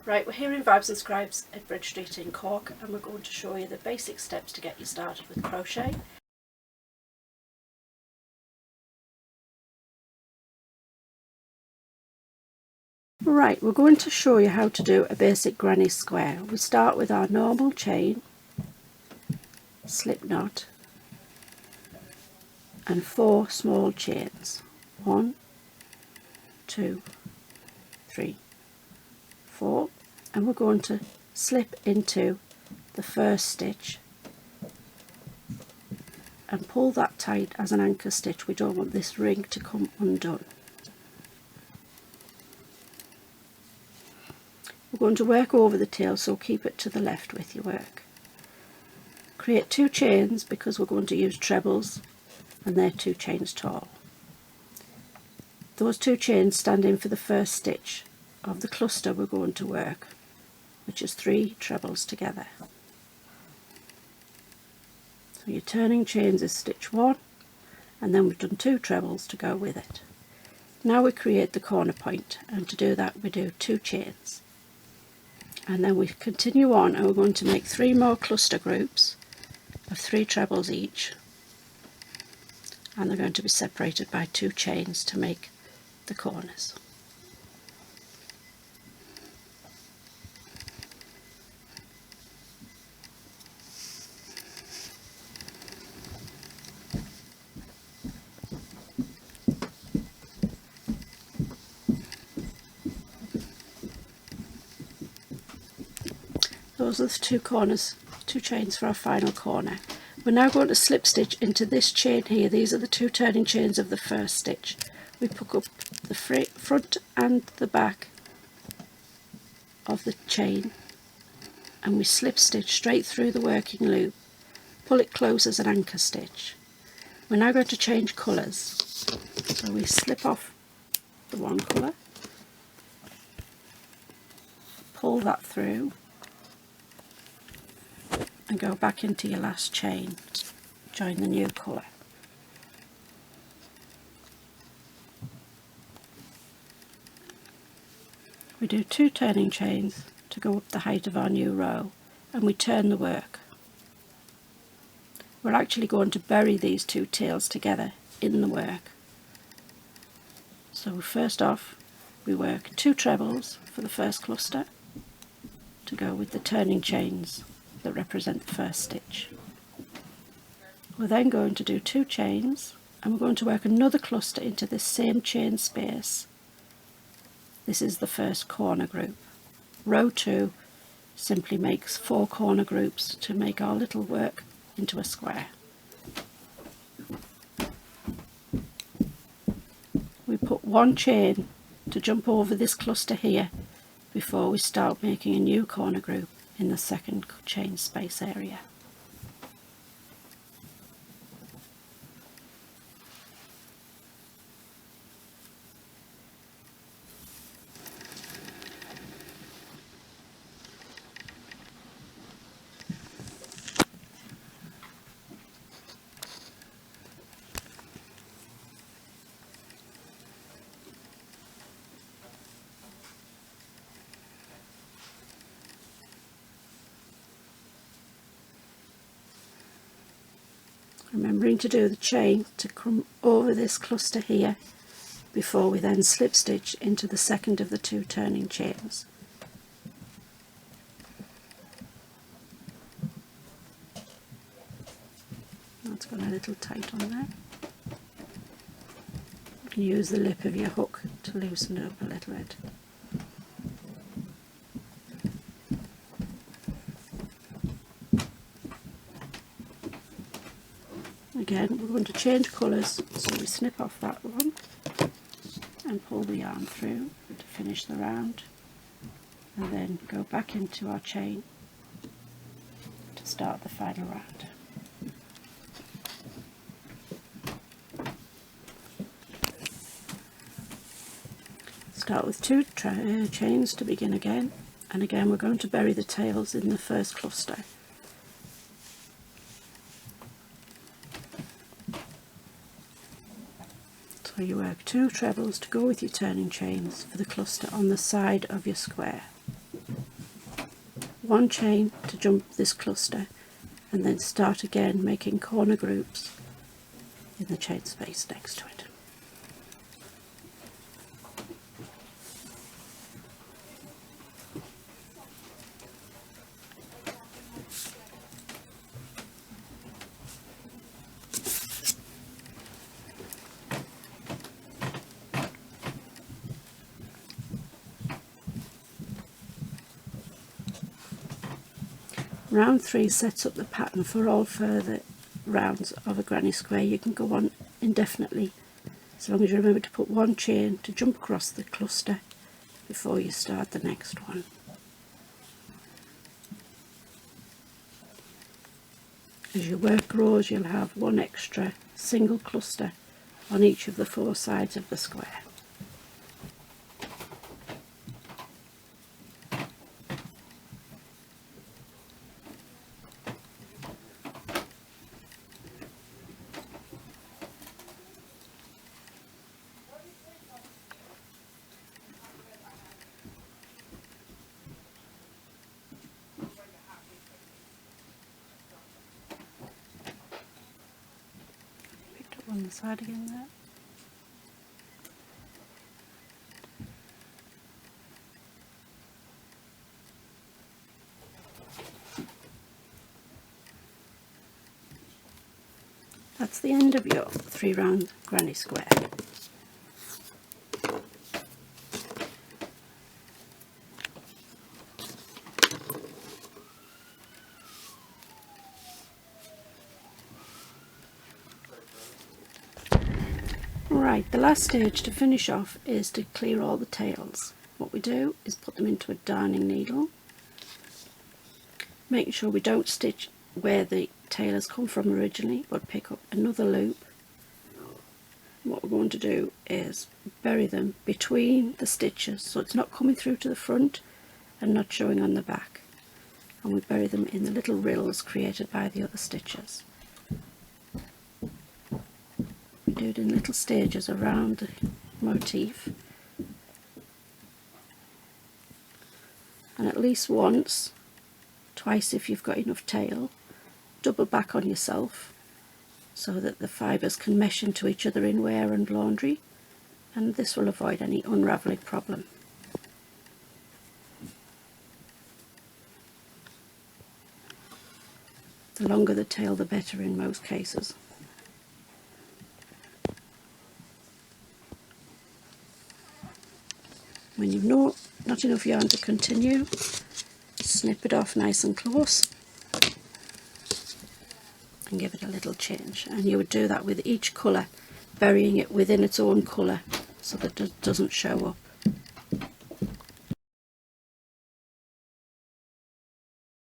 Right, we're here in Vibes and Scribes at Bridge Street in Cork, and we're going to show you the basic steps to get you started with crochet. Right, we're going to show you how to do a basic granny square. We start with our normal chain, slip knot, and 4 small chains. 1, 2, 3, 4, and we're going to slip into the first stitch and pull that tight as an anchor stitch. We don't want this ring to come undone. We're going to work over the tail, so keep it to the left with your work. Create 2 chains because we're going to use trebles, and they're 2 chains tall. Those 2 chains stand in for the first stitch of the cluster we're going to work, which is 3 trebles together. So your turning chains is stitch 1, and then we've done 2 trebles to go with it. Now we create the corner point, and to do that we do 2 chains. And then we continue on, and we're going to make 3 more cluster groups of 3 trebles each, and they're going to be separated by 2 chains to make the corners. Those are the 2 corners, 2 chains for our final corner. We're now going to slip stitch into this chain here. These are the 2 turning chains of the first stitch. We pick up the front and the back of the chain, and we slip stitch straight through the working loop, pull it close as an anchor stitch. We're now going to change colours, so we slip off the one colour, pull that through, and go back into your last chain, join the new colour. We do 2 turning chains to go up the height of our new row, and we turn the work. We're actually going to bury these 2 tails together in the work. So first off we work 2 trebles for the first cluster to go with the turning chains that represent the first stitch. We're then going to do 2 chains, and we're going to work another cluster into this same chain space. This is the first corner group. Row 2 simply makes 4 corner groups to make our little work into a square. We put 1 chain to jump over this cluster here before we start making a new corner group in the second chain space area. Remembering to do the chain to come over this cluster here before we then slip stitch into the second of the 2 turning chains. That's got a little tight on there. You can use the lip of your hook to loosen it up a little bit. Again, we're going to change colours, so we snip off that one and pull the yarn through to finish the round, and then go back into our chain to start the final round. Start with 2 chains to begin again, and again we're going to bury the tails in the first cluster. So you work 2 trebles to go with your turning chains for the cluster on the side of your square. 1 chain to jump this cluster, and then start again making corner groups in the chain space next to it. Round 3 sets up the pattern for all further rounds of a granny square. You can go on indefinitely, as long as you remember to put 1 chain to jump across the cluster before you start the next one. As your work grows, you'll have 1 extra single cluster on each of the 4 sides of the square. On the side again there. That's the end of your 3 round granny square. Right, the last stage to finish off is to clear all the tails. What we do is put them into a darning needle, making sure we don't stitch where the tail has come from originally, but pick up another loop. What we're going to do is bury them between the stitches, so it's not coming through to the front and not showing on the back, and we bury them in the little rills created by the other stitches. We do it in little stages around the motif, and at least once, twice if you've got enough tail, double back on yourself so that the fibres can mesh into each other in wear and laundry, and this will avoid any unravelling problem. The longer the tail the better in most cases. When you've not enough yarn to continue, snip it off nice and close and give it a little change. And you would do that with each colour, burying it within its own colour so that it doesn't show up.